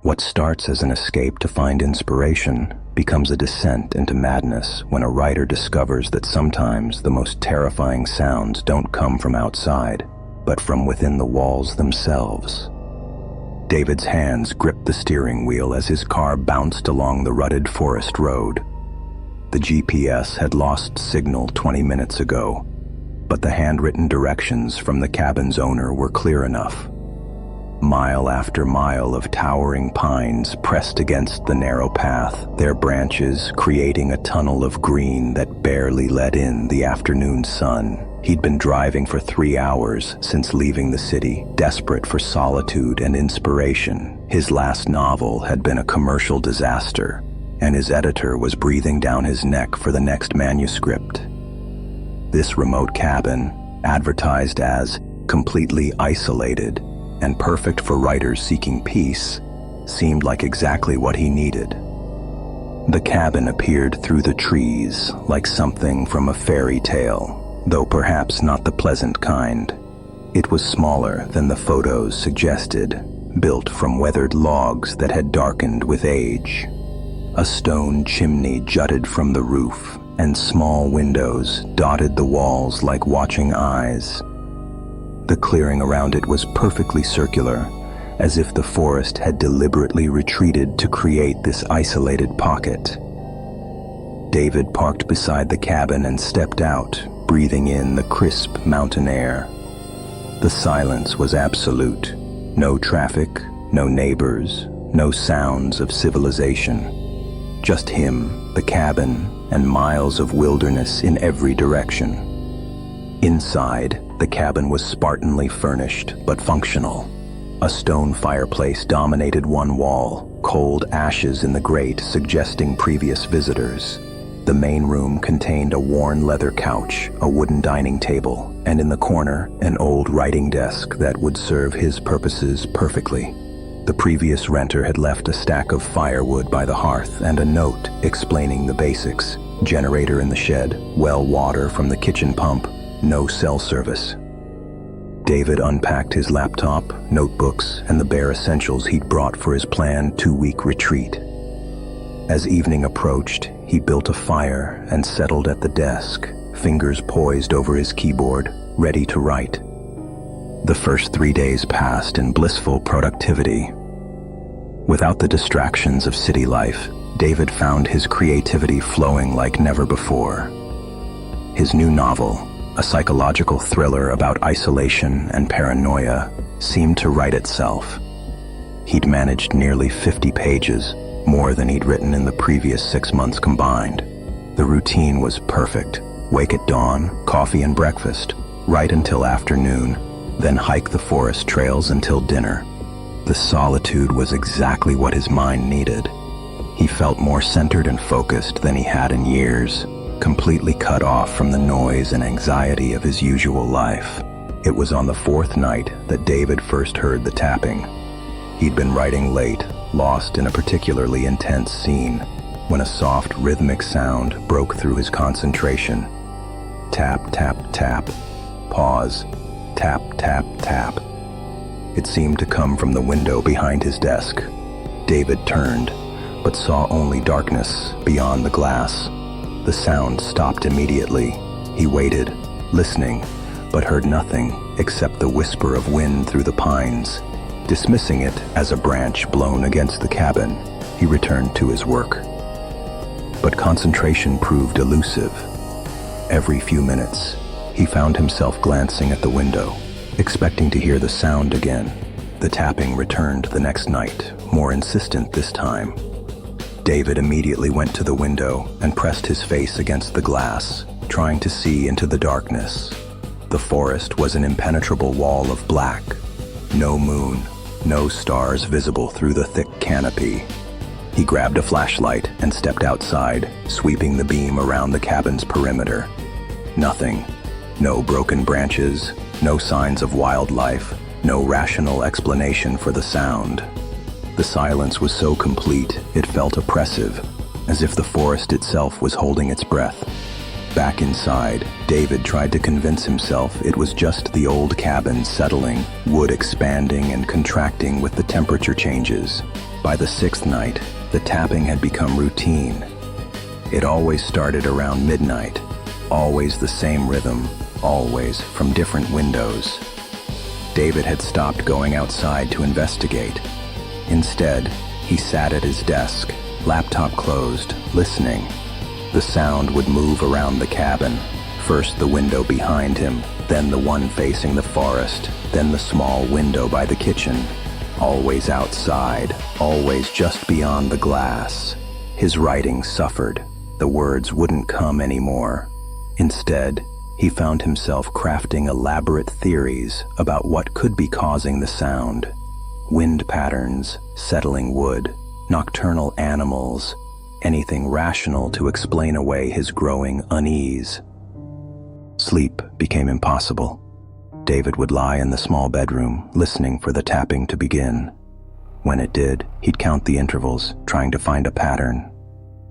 What starts as an escape to find inspiration becomes a descent into madness when a writer discovers that sometimes the most terrifying sounds don't come from outside, but from within the walls themselves. David's hands gripped the steering wheel as his car bounced along the rutted forest road. The GPS had lost signal 20 minutes ago, but the handwritten directions from the cabin's owner were clear enough. Mile after mile of towering pines pressed against the narrow path, their branches creating a tunnel of green that barely let in the afternoon sun. He'd been driving for 3 hours since leaving the city, desperate for solitude and inspiration. His last novel had been a commercial disaster, and his editor was breathing down his neck for the next manuscript. This remote cabin, advertised as completely isolated and perfect for writers seeking peace, seemed like exactly what he needed. The cabin appeared through the trees like something from a fairy tale, though perhaps not the pleasant kind. It was smaller than the photos suggested, built from weathered logs that had darkened with age. A stone chimney jutted from the roof, and small windows dotted the walls like watching eyes. The clearing around it was perfectly circular, as if the forest had deliberately retreated to create this isolated pocket. David parked beside the cabin and stepped out, breathing in the crisp mountain air. The silence was absolute. No traffic, no neighbors, no sounds of civilization. Just him, the cabin, and miles of wilderness in every direction. Inside, the cabin was spartanly furnished, but functional. A stone fireplace dominated one wall, cold ashes in the grate suggesting previous visitors. The main room contained a worn leather couch, a wooden dining table, and in the corner, an old writing desk that would serve his purposes perfectly. The previous renter had left a stack of firewood by the hearth and a note explaining the basics: generator in the shed, well water from the kitchen pump, no cell service. David unpacked his laptop, notebooks, and the bare essentials he'd brought for his planned 2-week retreat. As evening approached, he built a fire and settled at the desk, fingers poised over his keyboard, ready to write. The first 3 days passed in blissful productivity. Without the distractions of city life, David found his creativity flowing like never before. His new novel, a psychological thriller about isolation and paranoia, seemed to write itself. He'd managed nearly 50 pages, more than he'd written in the previous 6 months combined. The routine was perfect. Wake at dawn, coffee and breakfast, write until afternoon, then hike the forest trails until dinner. The solitude was exactly what his mind needed. He felt more centered and focused than he had in years, completely cut off from the noise and anxiety of his usual life. It was on the 4th night that David first heard the tapping. He'd been writing late, lost in a particularly intense scene, when a soft rhythmic sound broke through his concentration. Tap, tap, tap. Pause. Tap, tap, tap. It seemed to come from the window behind his desk. David turned, but saw only darkness beyond the glass. The sound stopped immediately. He waited, listening, but heard nothing except the whisper of wind through the pines. Dismissing it as a branch blown against the cabin, he returned to his work. But concentration proved elusive. Every few minutes, he found himself glancing at the window, expecting to hear the sound again. The tapping returned the next night, more insistent this time. David immediately went to the window and pressed his face against the glass, trying to see into the darkness. The forest was an impenetrable wall of black. No moon, no stars visible through the thick canopy. He grabbed a flashlight and stepped outside, sweeping the beam around the cabin's perimeter. Nothing. No broken branches, no signs of wildlife, no rational explanation for the sound. The silence was so complete, it felt oppressive, as if the forest itself was holding its breath. Back inside, David tried to convince himself it was just the old cabin settling, wood expanding and contracting with the temperature changes. By the sixth night, the tapping had become routine. It always started around midnight, always the same rhythm, always from different windows. David had stopped going outside to investigate. Instead, he sat at his desk, laptop closed, listening. The sound would move around the cabin, first the window behind him, then the one facing the forest, then the small window by the kitchen. Always outside, always just beyond the glass. His writing suffered. The words wouldn't come anymore. Instead, he found himself crafting elaborate theories about what could be causing the sound. Wind patterns, settling wood, nocturnal animals, anything rational to explain away his growing unease. Sleep became impossible. David would lie in the small bedroom, listening for the tapping to begin. When it did, he'd count the intervals, trying to find a pattern.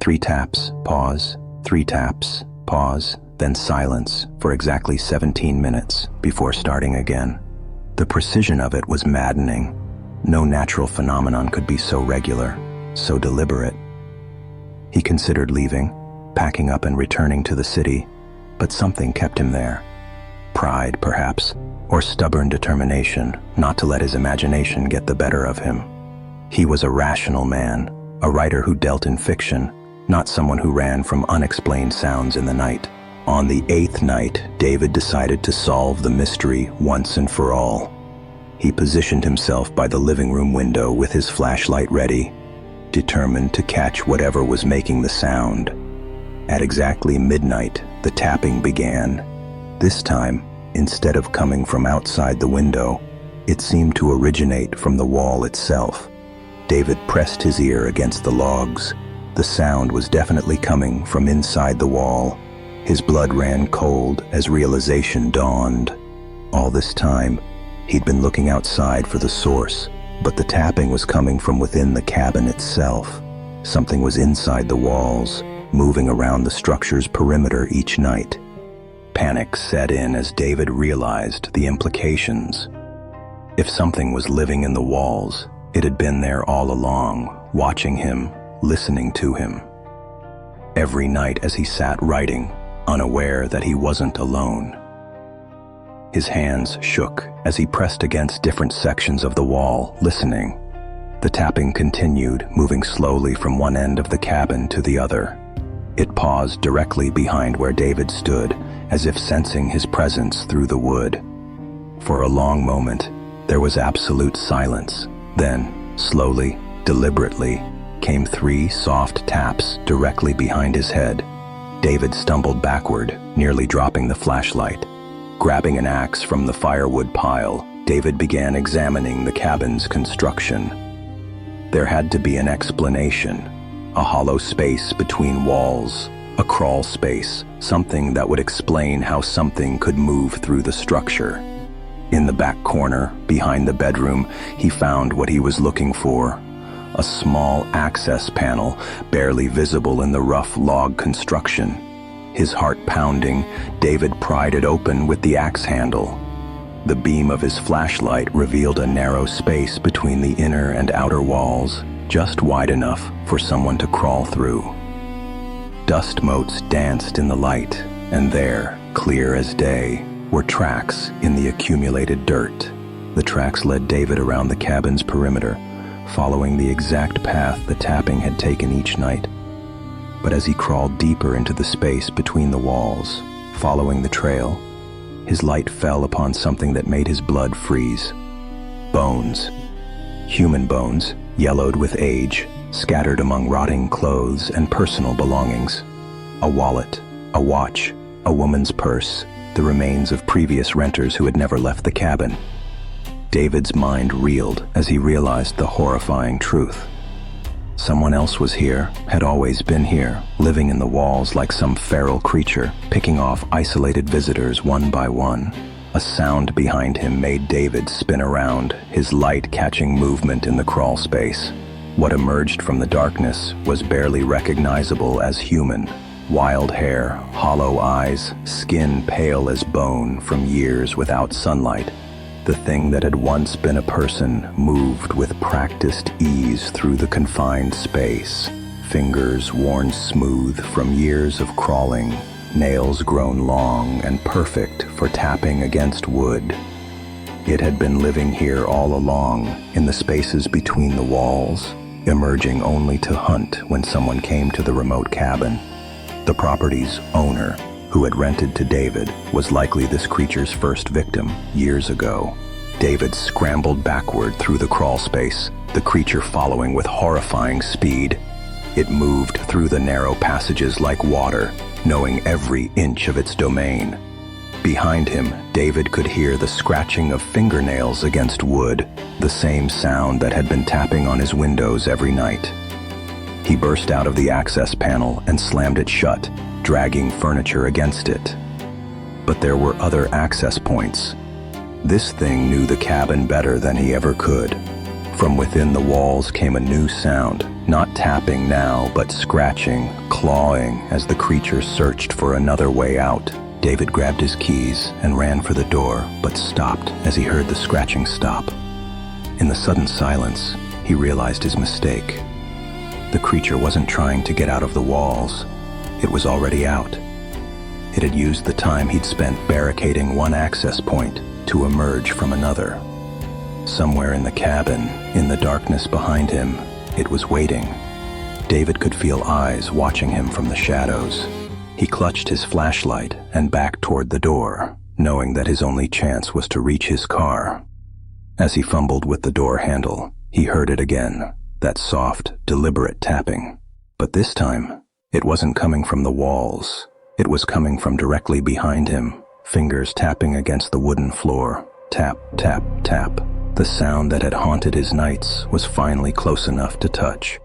3 taps, pause, 3 taps, pause, then silence for exactly 17 minutes before starting again. The precision of it was maddening. No natural phenomenon could be so regular, so deliberate. He considered leaving, packing up and returning to the city, but something kept him there. Pride, perhaps, or stubborn determination not to let his imagination get the better of him. He was a rational man, a writer who dealt in fiction, not someone who ran from unexplained sounds in the night. On the 8th night, David decided to solve the mystery once and for all. He positioned himself by the living room window with his flashlight ready, determined to catch whatever was making the sound. At exactly midnight, the tapping began. This time, instead of coming from outside the window, it seemed to originate from the wall itself. David pressed his ear against the logs. The sound was definitely coming from inside the wall. His blood ran cold as realization dawned. All this time, he'd been looking outside for the source, but the tapping was coming from within the cabin itself. Something was inside the walls, moving around the structure's perimeter each night. Panic set in as David realized the implications. If something was living in the walls, it had been there all along, watching him, listening to him. Every night as he sat writing, unaware that he wasn't alone. His hands shook as he pressed against different sections of the wall, listening. The tapping continued, moving slowly from one end of the cabin to the other. It paused directly behind where David stood, as if sensing his presence through the wood. For a long moment, there was absolute silence. Then, slowly, deliberately, came 3 soft taps directly behind his head. David stumbled backward, nearly dropping the flashlight. Grabbing an axe from the firewood pile, David began examining the cabin's construction. There had to be an explanation. A hollow space between walls, a crawl space, something that would explain how something could move through the structure. In the back corner, behind the bedroom, he found what he was looking for. A small access panel, barely visible in the rough log construction. His heart pounding, David pried it open with the axe handle. The beam of his flashlight revealed a narrow space between the inner and outer walls, just wide enough for someone to crawl through. Dust motes danced in the light, and there, clear as day, were tracks in the accumulated dirt. The tracks led David around the cabin's perimeter, following the exact path the tapping had taken each night. But as he crawled deeper into the space between the walls, following the trail, his light fell upon something that made his blood freeze. Bones. Human bones, yellowed with age, scattered among rotting clothes and personal belongings. A wallet, a watch, a woman's purse, the remains of previous renters who had never left the cabin. David's mind reeled as he realized the horrifying truth. Someone else was here, had always been here, living in the walls like some feral creature, picking off isolated visitors one by one. A sound behind him made David spin around, his light catching movement in the crawl space. What emerged from the darkness was barely recognizable as human. Wild hair, hollow eyes, skin pale as bone from years without sunlight. The thing that had once been a person moved with practiced ease through the confined space, fingers worn smooth from years of crawling, nails grown long and perfect for tapping against wood. It had been living here all along, in the spaces between the walls, emerging only to hunt when someone came to the remote cabin. The property's owner, who had rented to David, was likely this creature's first victim years ago. David scrambled backward through the crawl space, the creature following with horrifying speed. It moved through the narrow passages like water, knowing every inch of its domain. Behind him, David could hear the scratching of fingernails against wood, the same sound that had been tapping on his windows every night. He burst out of the access panel and slammed it shut, dragging furniture against it. But there were other access points. This thing knew the cabin better than he ever could. From within the walls came a new sound, not tapping now, but scratching, clawing as the creature searched for another way out. David grabbed his keys and ran for the door, but stopped as he heard the scratching stop. In the sudden silence, he realized his mistake. The creature wasn't trying to get out of the walls. It was already out. It had used the time he'd spent barricading one access point to emerge from another. Somewhere in the cabin, in the darkness behind him, it was waiting. David could feel eyes watching him from the shadows. He clutched his flashlight and backed toward the door, knowing that his only chance was to reach his car. As he fumbled with the door handle, he heard it again, that soft, deliberate tapping. But this time, it wasn't coming from the walls. It was coming from directly behind him, fingers tapping against the wooden floor. Tap, tap, tap. The sound that had haunted his nights was finally close enough to touch.